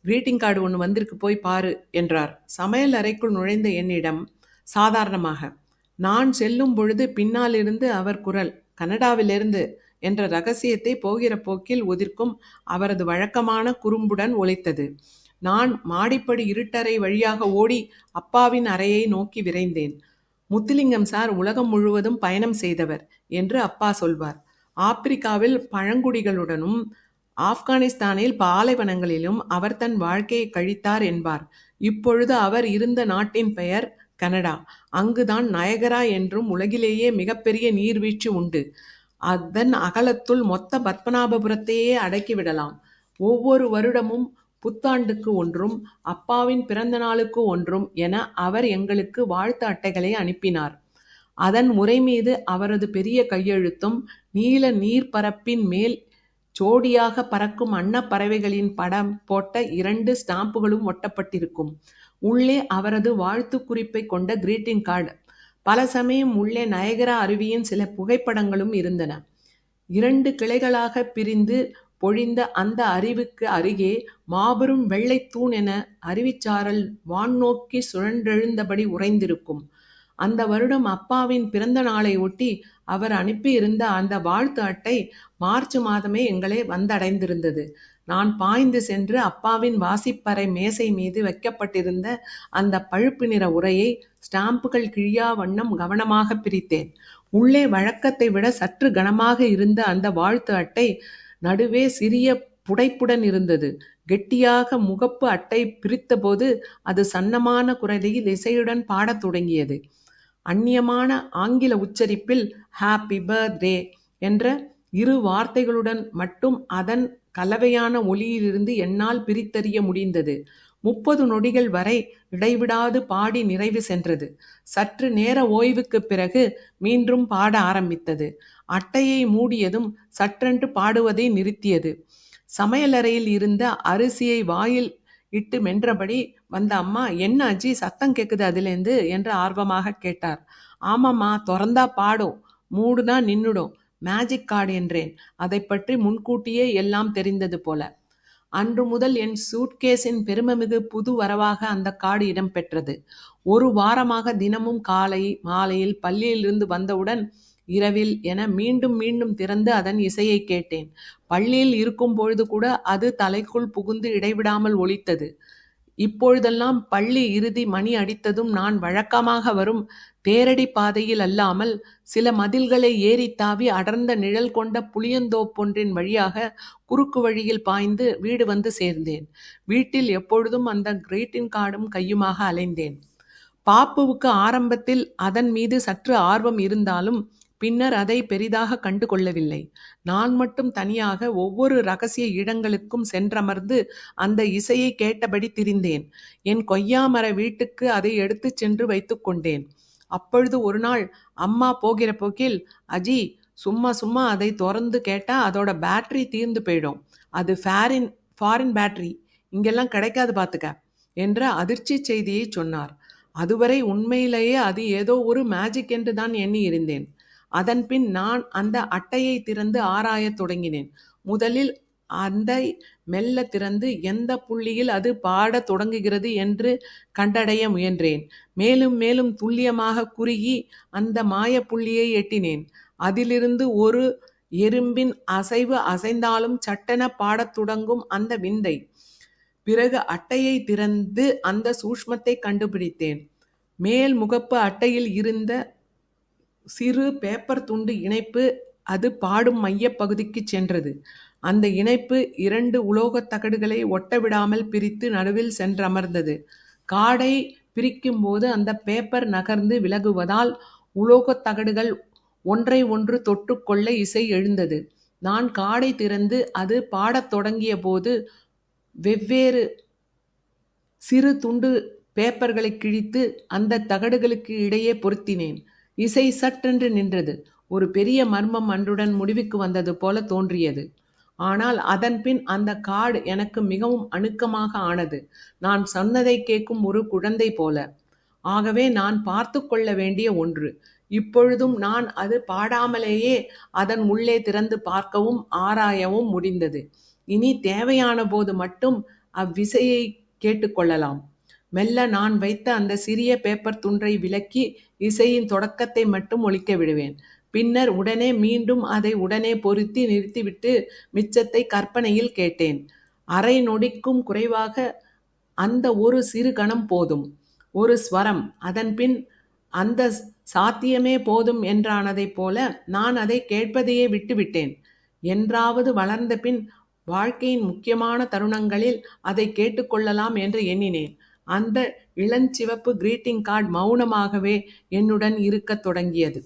கிரீட்டிங் கார்டு ஒன்று வந்திருக்கு, போய் பாரு என்றார். சமையல் அறைக்குள் நுழைந்த என்னிடம் சாதாரணமாக. நான் செல்லும் பொழுது பின்னாலிருந்து அவர் குரல், கனடாவிலிருந்து என்ற ரகசியத்தை போகிற போக்கில் உதிர்க்கும் அவரது வழக்கமான குறும்புடன் ஒலித்தது. நான் மாடிப்படி இருட்டறை வழியாக ஓடி அப்பாவின் அறையை நோக்கி விரைந்தேன். முத்துலிங்கம் சார் உலகம் முழுவதும் பயணம் செய்தவர் என்று அப்பா சொல்வார். ஆப்பிரிக்காவில் பழங்குடிகளுடனும் ஆப்கானிஸ்தானில் பாலைவனங்களிலும் அவர் தன் வாழ்க்கையை கழித்தார் என்பார். இப்பொழுது அவர் இருந்த நாட்டின் பெயர் கனடா. அங்குதான் நயகரா என்றும் உலகிலேயே மிகப்பெரிய நீர்வீழ்ச்சி உண்டு. அதன் அகலத்துள் மொத்த பத்மநாபபுரத்தையே அடக்கிவிடலாம். ஒவ்வொரு வருடமும் புத்தாண்டுக்கு ஒன்றும் அப்பாவின் பிறந்த நாளுக்கு ஒன்றும் என அவர் எங்களுக்கு வாழ்த்து அட்டைகளை அனுப்பினார். அதன் முறை மீது அவரது பெரிய கையெழுத்தும் நீல நீர்ப்பரப்பின் மேல் ஜோடியாக பறக்கும் அன்னப்பறவைகளின் படம் போட்ட 2 ஸ்டாம்புகளும் ஒட்டப்பட்டிருக்கும். உள்ளே அவரது வாழ்த்து குறிப்பை கொண்ட கிரீட்டிங் கார்டு. பல சமயம் உள்ளே நயகரா அருவியின் சில புகைப்படங்களும் இருந்தன. 2 கிளைகளாக பிரிந்து பொழிந்த அந்த அருவிக்கு அருகே மாபெரும் வெள்ளைத்தூண் என அருவிச்சாரல் வான்நோக்கி சுழன்றெழுந்தபடி உறைந்திருக்கும். அந்த வருடம் அப்பாவின் பிறந்த நாளை ஒட்டி அவர் அனுப்பியிருந்த அந்த வாழ்த்து அட்டை மார்ச் மாதமே எங்களை வந்தடைந்திருந்தது. நான் பாய்ந்து சென்று அப்பாவின் வாசிப்பறை மேசை மீது வைக்கப்பட்டிருந்த அந்த பழுப்பு நிற உரையை ஸ்டாம்புகள் கிழியா வண்ணம் கவனமாக பிரித்தேன். உள்ளே வழக்கத்தை விட சற்று கனமாக இருந்த அந்த வாழ்த்து அட்டை நடுவே சிறிய புடைப்புடன் இருந்தது. கெட்டியாக முகப்பு அட்டை பிரித்தபோது அது சன்னமான குரலில் இசையுடன் பாடத் தொடங்கியது. அந்நியமான ஆங்கில உச்சரிப்பில் ஹாப்பி பர்த்டே என்ற 2 வார்த்தைகளுடன் மட்டும் அதன் கலவையான ஒலியிலிருந்து என்னால் பிரித்தறிய முடிந்தது. 30 நொடிகள் வரை இடைவிடாது பாடி நிறைவு சென்றது. சற்று நேர ஓய்வுக்குப் பிறகு மீண்டும் பாட ஆரம்பித்தது. அட்டையை மூடியதும் சற்றென்று பாடுவதை நிறுத்தியது. சமையலறையில் இருந்த அரிசியை வாயில் இட்டு மென்றபடி வந்த அம்மா, "என்ன அஜி, சத்தம் கேட்குது அதுலேருந்து?" என்று ஆர்வமாக கேட்டார். "ஆமாம்மா, தொறந்தா பாடும், மூடுனா நின்னுடும். மேஜிக் கார்டு" என்றேன். அதை பற்றி முன்கூட்டியே எல்லாம் தெரிந்தது போல. அன்று முதல் என் சூட்கேஸின் பெருமைமிகு புது வரவாக அந்த கார்டு இடம்பெற்றது. 1 வாரமாக தினமும் காலை மாலையில் பள்ளியிலிருந்து வந்தவுடன் இரவில் என மீண்டும் மீண்டும் திறந்து அதன் இசையை கேட்டேன். பள்ளியில் இருக்கும் பொழுது கூட அது தலைக்குள் புகுந்து இடைவிடாமல் ஒலித்தது. இப்பொழுதெல்லாம் பள்ளி இறுதி மணி அடித்ததும் நான் வழக்கமாக வரும் தேரடி பாதையில் அல்லாமல் சில மதில்களை ஏறித் தாவி அடர்ந்த நிழல் கொண்ட புளியந்தோப்பொன்றின் வழியாக குறுக்கு வழியில் பாய்ந்து வீடு வந்து சேர்ந்தேன். வீட்டில் எப்பொழுதும் அந்த கிரீட்டிங் கார்டும் கையுமாக அலைந்தேன். பாப்புவுக்கு ஆரம்பத்தில் அதன் மீது சற்று ஆர்வம் இருந்தாலும் பின்னர் அதை பெரிதாக கண்டு கொள்ளவில்லை. நான் மட்டும் தனியாக ஒவ்வொரு ரகசிய இடங்களுக்கும் சென்றமர்ந்து அந்த இசையை கேட்டபடி திரிந்தேன். என் கொய்யாமர வீட்டுக்கு அதை எடுத்துச் சென்று வைத்து கொண்டேன். அப்பொழுது ஒரு நாள் அம்மா போகிற போக்கில், "அஜி, சும்மா சும்மா அதை திறந்து கேட்டா அதோட பேட்டரி தீர்ந்து போயிடும். அது ஃபாரின் பேட்டரி, இங்கெல்லாம் கிடைக்காது பார்த்துக்க" என்ற அதிர்ச்சி செய்தியை சொன்னார். அதுவரை உண்மையிலேயே அது ஏதோ ஒரு மேஜிக் என்று தான் எண்ணி இருந்தேன். அதன்பின் நான் அந்த அட்டையை திறந்து ஆராயத் தொடங்கினேன். முதலில் அதை மெல்ல திறந்து எந்த புள்ளியில் அது பாடத் தொடங்குகிறது என்று கண்டடைய முயன்றேன். மேலும் மேலும் துல்லியமாக குறுகி அந்த மாயப்புள்ளியை எட்டினேன். அதிலிருந்து ஒரு எறும்பின் அசைவு அசைந்தாலும் சட்டென பாடத் தொடங்கும் அந்த விந்தை. பிறகு அட்டையை திறந்து அந்த சூஷ்மத்தை கண்டுபிடித்தேன். மேல் முகப்பு அட்டையில் இருந்த சிறு பேப்பர் துண்டு இணைப்பு அது பாடும் மையப்பகுதிக்கு சென்றது. அந்த இணைப்பு 2 உலோகத் தகடுகளை ஒட்டவிடாமல் பிரித்து நடுவில் சென்றமர்ந்தது. கார்டை பிரிக்கும்போது அந்த பேப்பர் நகர்ந்து விலகுவதால் உலோகத் தகடுகள் ஒன்றை ஒன்று தொட்டுக்கொள்ள இசை எழுந்தது. நான் கார்டை திறந்து அது பாடத் தொடங்கிய போது வெவ்வேறு சிறு துண்டு பேப்பர்களை கிழித்து அந்த தகடுகளுக்கு இடையே பொருத்தினேன். இசை சட்டென்று நின்றது. ஒரு பெரிய மர்மம் அன்றுடன் முடிவுக்கு வந்தது போல தோன்றியது. ஆனால் அதன்பின் அந்த கார்டு எனக்கு மிகவும் அணுக்கமாக ஆனது. நான் சொன்னதை கேட்கும் ஒரு குழந்தை போல. ஆகவே நான் பார்த்து கொள்ள வேண்டிய ஒன்று. இப்பொழுதும் நான் அது பாடாமலேயே அதன் உள்ளே திறந்து பார்க்கவும் ஆராயவும் முடிந்தது. இனி தேவையான போது மட்டும் அவ்விசையை கேட்டுக்கொள்ளலாம். மெல்ல நான் வைத்த அந்த சிறிய பேப்பர் துண்டை விலக்கி இசையின் தொடக்கத்தை மட்டும் ஒலிக்க விடுவேன். பின்னர் உடனே மீண்டும் அதை உடனே பொருத்தி நிறுத்திவிட்டு மிச்சத்தை கற்பனையில் கேட்டேன். அரை நொடிக்கும் குறைவாக அந்த ஒரு சிறு கணம் போதும். ஒரு ஸ்வரம். அதன்பின் அந்த சாத்தியமே போதும் என்றானதைப் போல நான் அதை கேட்பதையே விட்டுவிட்டேன். என்றாவது வளர்ந்த பின் வாழ்க்கையின் முக்கியமான தருணங்களில் அதை கேட்டுக்கொள்ளலாம் என்று எண்ணினேன். அந்த இளஞ்சிவப்பு கிரீட்டிங் கார்டு மௌனமாகவே என்னுடன் இருக்கத் தொடங்கியது.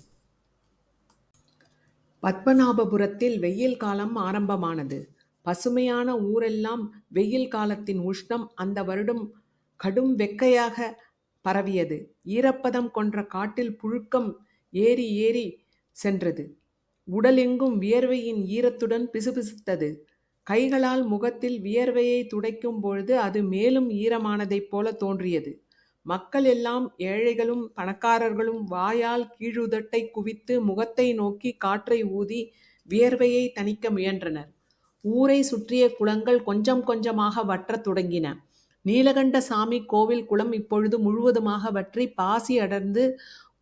பத்மநாபபுரத்தில் வெயில் காலம் ஆரம்பமானது. பசுமையான ஊரெல்லாம் வெயில் காலத்தின் உஷ்ணம் அந்த வருடம் கடும் வெக்கையாக பரவியது. ஈரப்பதம் கொன்ற காட்டில் புழுக்கம் ஏறி ஏறி சென்றது. உடலெங்கும் வியர்வையின் ஈரத்துடன் பிசுபிசுத்தது. கைகளால் முகத்தில் வியர்வையை துடைக்கும் பொழுது அது மேலும் ஈரமானதைப் போல தோன்றியது. மக்கள் எல்லாம், ஏழைகளும் பணக்காரர்களும், வாயால் கீழுதட்டை குவித்து முகத்தை நோக்கி காற்றை ஊதி வியர்வையை தணிக்க முயன்றனர். ஊரை சுற்றிய குளங்கள் கொஞ்சம் கொஞ்சமாக வற்றத் தொடங்கின. நீலகண்டசாமி கோவில் குளம் இப்பொழுது முழுவதுமாக வற்றி பாசி அடர்ந்து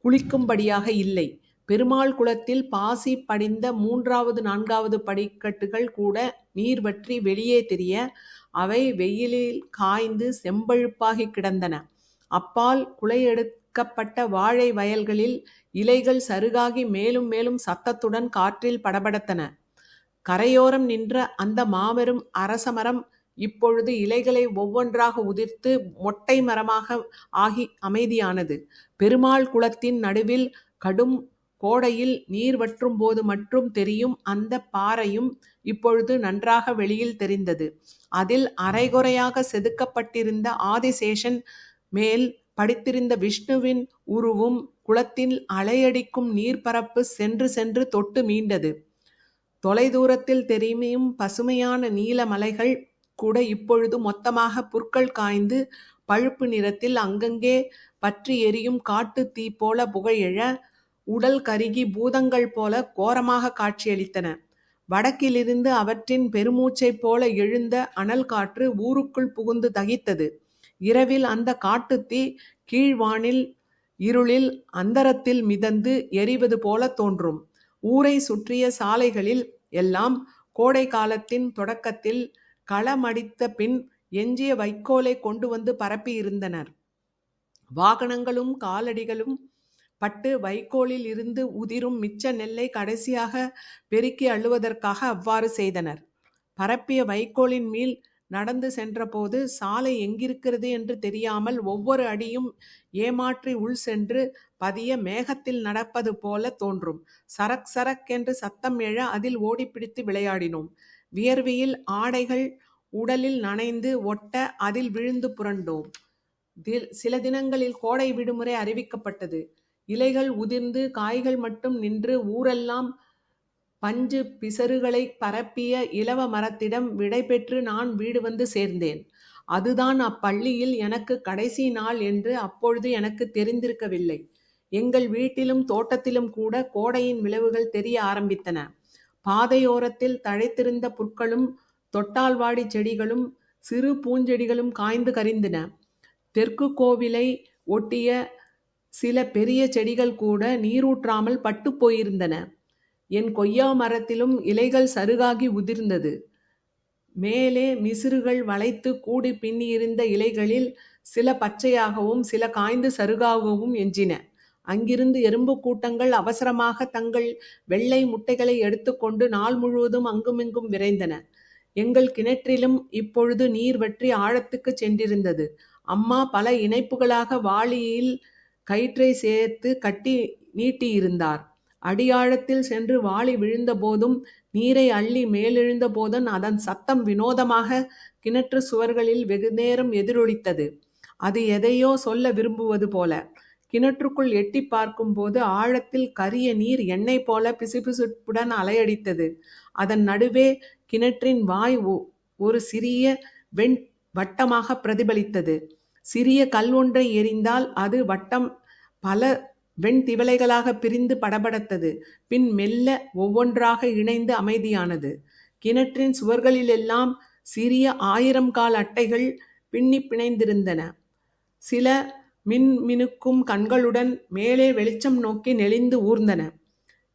குளிக்கும்படியாக இல்லை. பெருமாள் குளத்தில் பாசி படிந்த 3வது 4வது படிக்கட்டுகள் கூட நீர் வற்றி வெளியே தெரிய அவை வெயிலில் காய்ந்து செம்பழுப்பாகி கிடந்தன. அப்பால் குலையெடுக்கப்பட்ட வாழை வயல்களில் இலைகள் சருகாகி மேலும் மேலும் சத்தத்துடன் காற்றில் படபடத்தன. கரையோரம் நின்ற அந்த மாபெரும் அரசமரம் இப்பொழுது இலைகளை ஒவ்வொன்றாக உதிர்த்து மொட்டை மரமாக ஆகி அமைதியானது. பெருமாள் குளத்தின் நடுவில் கடும் கோடையில் நீர் வற்றும் போது மட்டும் தெரியும் அந்த பாறையும் இப்பொழுது நன்றாக வெளியில் தெரிந்தது. அதில் அரைகுறையாக செதுக்கப்பட்டிருந்த ஆதிசேஷன் மேல் படித்திருந்த விஷ்ணுவின் உருவும் குளத்தில் அலையடிக்கும் நீர்ப்பரப்பு சென்று சென்று தொட்டு மீண்டது. தொலைதூரத்தில் தெரியும் பசுமையான நீல மலைகள் கூட இப்பொழுது மொத்தமாக புற்கள் காய்ந்து பழுப்பு நிறத்தில் அங்கங்கே பற்றி எரியும் காட்டு தீ போல புகையெழ உடல் கருகி பூதங்கள் போல கோரமாக காட்சியளித்தன. வடக்கிலிருந்து அவற்றின் பெருமூச்சைப் போல எழுந்த அனல் காற்று ஊருக்குள் புகுந்து தகித்தது. இரவில் அந்த காட்டுத்தீ கீழ்வானில் இருளில் அந்தரத்தில் மிதந்து எரிவது போல தோன்றும். ஊரை சுற்றிய சாலைகளில் எல்லாம் கோடை காலத்தின் தொடக்கத்தில் களமடித்த பின் எஞ்சிய வைக்கோலை கொண்டு வந்து பரப்பி இருந்தனர். வாகனங்களும் காலடிகளும் பட்டு வைக்கோலில் இருந்து உதிரும் மிச்ச நெல்லை கடைசியாக பெருக்கி அள்ளுவதற்காக அவ்வாறு செய்தனர். பரப்பிய வைக்கோலின் மேல் நடந்து சென்றபோது சாலை எங்கிருக்கிறது என்று தெரியாமல் ஒவ்வொரு அடியும் ஏமாற்றி உள் சென்று பதிய மேகத்தில் நடப்பது போல தோன்றும். சரக் சரக் என்று சத்தம் எழ அதில் ஓடிப்பிடித்து விளையாடினோம். வியர்வையில் ஆடைகள் உடலில் நனைந்து ஒட்ட அதில் விழுந்து புரண்டோம். சில தினங்களில் கோடை விடுமுறை அறிவிக்கப்பட்டது. இலைகள் உதிர்ந்து காய்கள் மட்டும் நின்று ஊரெல்லாம் பஞ்சு பிசறுகளை பரப்பிய இலவ மரத்திடம் விடை பெற்று நான் வீடு வந்து சேர்ந்தேன். அதுதான் அப்பள்ளியில் எனக்கு கடைசி நாள் என்று அப்பொழுது எனக்கு தெரிந்திருக்கவில்லை. எங்கள் வீட்டிலும் தோட்டத்திலும் கூட கோடையின் விளைவுகள் தெரிய ஆரம்பித்தன. பாதையோரத்தில் தழைத்திருந்த புற்களும் தொட்டால்வாடி செடிகளும் சிறு பூஞ்செடிகளும் காய்ந்து கரிந்தன. தெற்கு கோவிலை ஒட்டிய சில பெரிய செடிகள் கூட நீரூற்றாமல் பட்டு போயிருந்தன. என் கொய்யா மரத்திலும் இலைகள் சருகாகி உதிர்ந்தது. மேலே மிசிறுகள் வளைத்து கூடி பின்னியிருந்த இலைகளில் சில பச்சையாகவும் சில காய்ந்து சருகாகவும் எஞ்சின. அங்கிருந்து எறும்பு கூட்டங்கள் அவசரமாக தங்கள் வெள்ளை முட்டைகளை எடுத்துக்கொண்டு நாள் முழுவதும் அங்குமிங்கும் விரைந்தன. எங்கள் கிணற்றிலும் இப்பொழுது நீர் வற்றி ஆழத்துக்கு சென்றிருந்தது. அம்மா பல இணைப்புகளாக வாளியில் கயிற்றை சேர்த்து கட்டி நீட்டியிருந்தார். அடியாழத்தில் சென்று வாளி விழுந்த போதும் நீரை அள்ளி மேலெழுந்த போதும் அதன் சத்தம் வினோதமாக கிணற்று சுவர்களில் வெகுநேரம் எதிரொலித்தது. அது எதையோ சொல்ல விரும்புவது போல. கிணற்றுக்குள் எட்டி பார்க்கும்போது ஆழத்தில் கரிய நீர் எண்ணெய் போல பிசுபிசுப்புடன் அலையடித்தது. அதன் நடுவே கிணற்றின் வாய் ஒரு சிறிய வெண் வட்டமாக பிரதிபலித்தது. சிறிய கல் ஒன்றை எறிந்தால் அது வட்டம் பல வெண் திவலைகளாக பிரிந்து படபடத்தது. பின் மெல்ல ஒவ்வொன்றாக இணைந்து அமைதியானது. கிணற்றின் சுவர்களிலெல்லாம் சிறிய 1000 கால் அட்டைகள் பின்னி பிணைந்திருந்தன. சில மினுக்கும் கண்களுடன் மேலே வெளிச்சம் நோக்கி நெளிந்து ஊர்ந்தன.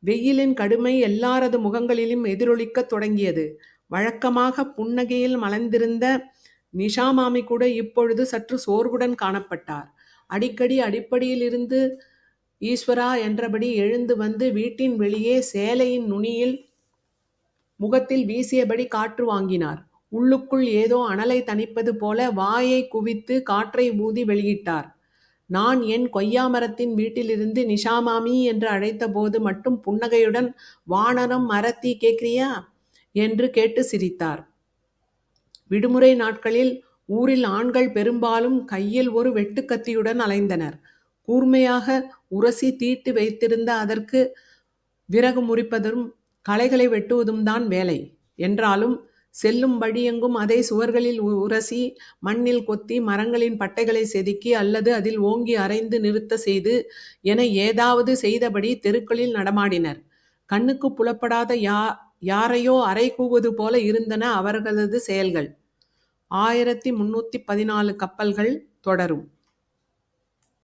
வெயிலின் கடுமை எல்லாரது முகங்களிலும் எதிரொலிக்கத் தொடங்கியது. வழக்கமாக புன்னகையில் மலர்ந்திருந்த நிஷாமாமி கூட இப்பொழுது சற்று சோர்வுடன் காணப்பட்டார். அடிக்கடி அடிப்படியிலிருந்து ஈஸ்வரா என்றபடி எழுந்து வந்து வீட்டின் வெளியே சேலையின் நுனியில் முகத்தில் வீசியபடி காற்று வாங்கினார். உள்ளுக்குள் ஏதோ அனலை தணிப்பது போல வாயை குவித்து காற்றை ஊதி வெளியிட்டார். நான் என் கொய்யா மரத்தின் வீட்டிலிருந்து நிஷாமாமி என்று அழைத்த போது மட்டும் புன்னகையுடன் வானரம் மரத்தி கேட்கிறியா என்று கேட்டு சிரித்தார். விடுமுறை நாட்களில் ஊரில் ஆண்கள் பெரும்பாலும் கையில் ஒரு வெட்டுக்கத்தியுடன் அலைந்தனர். கூர்மையாக உரசி தீட்டு வைத்திருந்த அதற்கு விறகு முறிப்பதும் களைகளை வெட்டுவதும் தான் வேலை. என்றாலும் செல்லும் வழியெங்கும் அதை சுவர்களில் உரசி மண்ணில் கொத்தி மரங்களின் பட்டைகளை செதுக்கி அல்லது அதில் ஓங்கி அரைந்து நிறுத்த செய்து என ஏதாவது செய்தபடி தெருக்களில் நடமாடினர். கண்ணுக்கு புலப்படாத யாரையோ அறை கூவது போல இருந்தன அவர்களது செயல்கள். 1314 கப்பல்கள் தொடரும்.